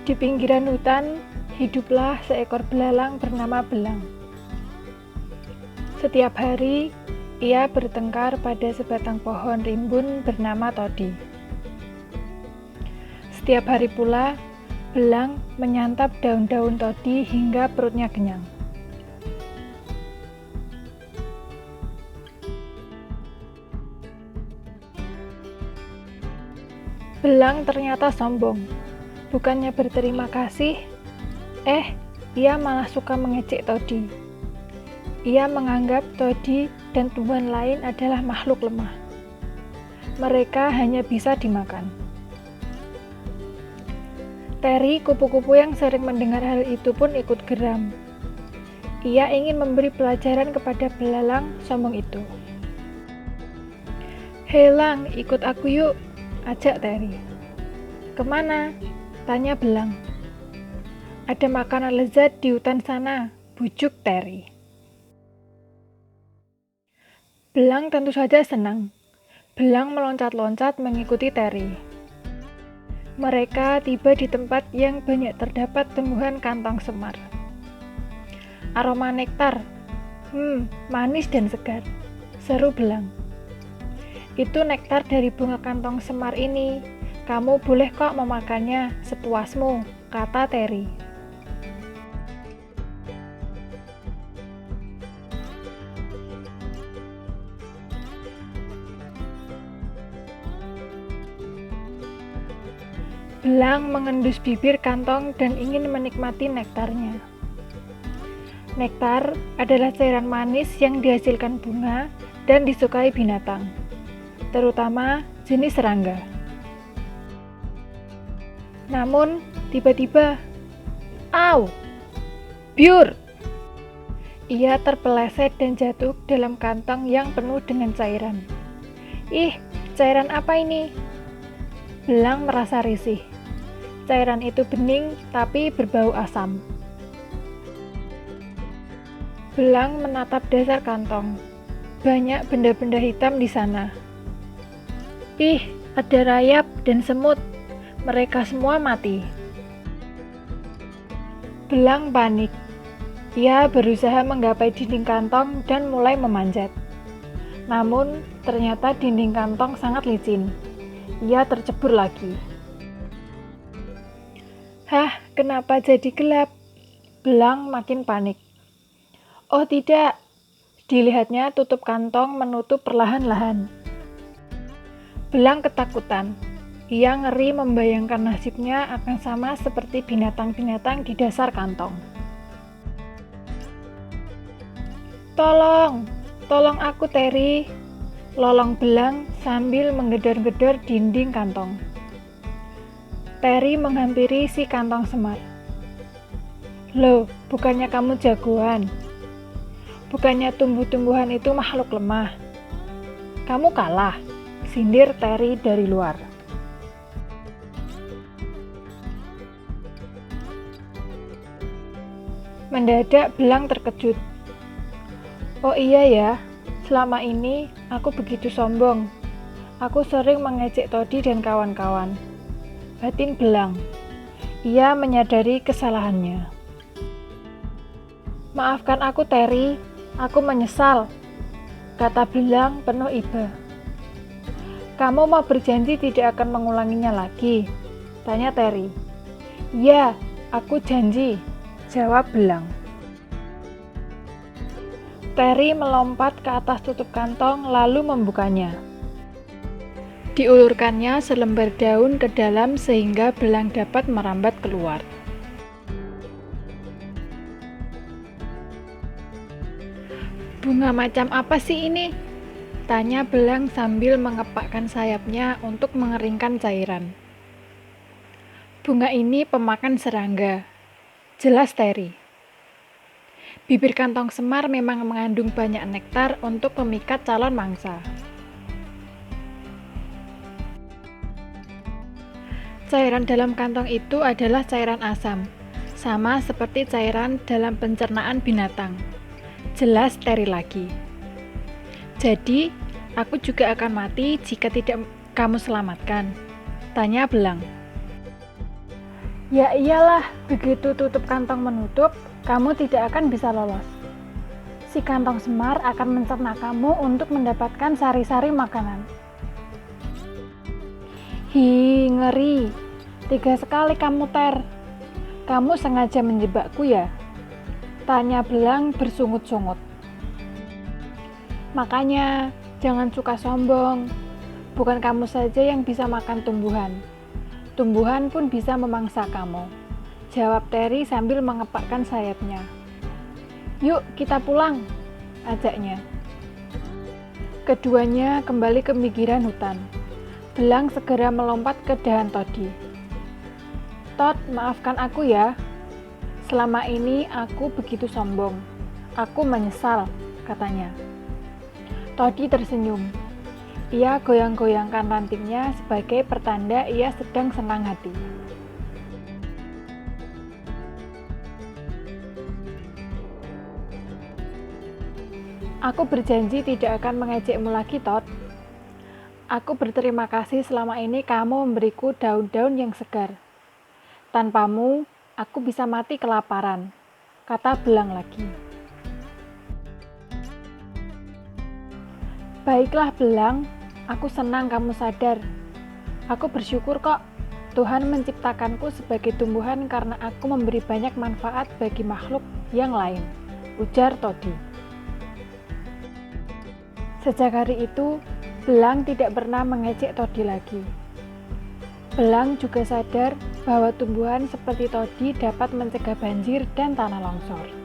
Di pinggiran hutan, hiduplah seekor belalang bernama Belang. Setiap hari, ia bertengkar pada sebatang pohon rimbun bernama Todi. Setiap hari pula, Belang menyantap daun-daun todi hingga perutnya kenyang. Belang ternyata sombong. Bukannya berterima kasih, ia malah suka mengejek Todi. Ia menganggap Todi dan tumbuhan lain adalah makhluk lemah. Mereka hanya bisa dimakan. Terry, kupu-kupu yang sering mendengar hal itu pun ikut geram. Ia ingin memberi pelajaran kepada belalang sombong itu. "Hei Lang, ikut aku yuk," ajak Terry. "Kemana?" tanya Belang. "Ada makanan lezat di hutan sana," bujuk Terry. Belang tentu saja senang. Belang meloncat-loncat mengikuti Terry. Mereka tiba di tempat yang banyak terdapat tumbuhan kantong semar. Aroma nektar, manis dan segar, seru Belang. "Itu nektar dari bunga kantong semar ini. Kamu boleh kok memakannya sepuasmu," kata Terry. Belang mengendus bibir kantong dan ingin menikmati nektarnya. Nektar adalah cairan manis yang dihasilkan bunga dan disukai binatang, terutama jenis serangga. Namun, tiba-tiba, "Au! Biur!" Ia terpeleset dan jatuh dalam kantong yang penuh dengan cairan. "Ih, cairan apa ini?" Belang merasa risih. Cairan itu bening tapi berbau asam. Belang menatap dasar kantong. Banyak benda-benda hitam di sana. "Ih, ada rayap dan semut. Mereka semua mati." Belang panik. Ia berusaha menggapai dinding kantong dan mulai memanjat. Namun, ternyata dinding kantong sangat licin. Ia tercebur lagi. "Hah, kenapa jadi gelap?" Belang makin panik. Oh tidak, dilihatnya tutup kantong menutup perlahan-lahan. Belang ketakutan. Ia ngeri membayangkan nasibnya akan sama seperti binatang-binatang di dasar kantong. "Tolong, tolong aku Terry," lolong Belang sambil menggedor-gedor dinding kantong. Terry menghampiri si kantong semar. "Loh, bukannya kamu jagoan? Bukannya tumbuh-tumbuhan itu makhluk lemah? Kamu kalah," sindir Terry dari luar. Mendadak Belang terkejut. "Oh iya ya, selama ini aku begitu sombong. Aku sering mengejek Todi dan kawan-kawan," batin Belang. Ia menyadari kesalahannya. "Maafkan aku Terry, aku menyesal," kata Belang penuh iba. "Kamu mau berjanji tidak akan mengulanginya lagi?" tanya Terry. "Ya, aku janji," jawab Belang. Terry melompat ke atas tutup kantong lalu membukanya. Diulurkannya selembar daun ke dalam sehingga Belang dapat merambat keluar. "Bunga macam apa sih ini?" tanya Belang sambil mengepakkan sayapnya untuk mengeringkan cairan. "Bunga ini pemakan serangga," jelas Terry. "Bibir kantong semar memang mengandung banyak nektar untuk memikat calon mangsa." Cairan dalam kantong itu adalah cairan asam, sama seperti cairan dalam pencernaan binatang, jelas Terry lagi. "Jadi, aku juga akan mati jika tidak kamu selamatkan?" tanya Belang. Ya iyalah, begitu tutup kantong menutup, kamu tidak akan bisa lolos. Si kantong semar akan mencerna kamu untuk mendapatkan sari-sari makanan. Hi, ngeri. 3 sekali kamu ter. Kamu sengaja menjebakku ya? Tanya belang bersungut-sungut. Makanya, jangan suka sombong. Bukan kamu saja yang bisa makan tumbuhan. Tumbuhan pun bisa memangsa kamu. Jawab Terry sambil mengepakkan sayapnya. Yuk, kita pulang, ajaknya. Keduanya kembali ke pinggiran hutan. Belang segera melompat ke dahan todi. Todd, maafkan aku ya. Selama ini aku begitu sombong. Aku menyesal, katanya. Todi tersenyum. Ia goyang-goyangkan rantingnya sebagai pertanda ia sedang senang hati. Aku berjanji tidak akan mengejekmu lagi, Todd. Aku berterima kasih selama ini kamu memberiku daun-daun yang segar. Tanpamu, aku bisa mati kelaparan, kata belang lagi. Baiklah belang, aku senang kamu sadar. Aku bersyukur kok, Tuhan menciptakanku sebagai tumbuhan karena aku memberi banyak manfaat bagi makhluk yang lain, ujar Todi. Sejak hari itu, belang tidak pernah mengejek Todi lagi. Belang juga sadar bahwa tumbuhan seperti todi dapat mencegah banjir dan tanah longsor.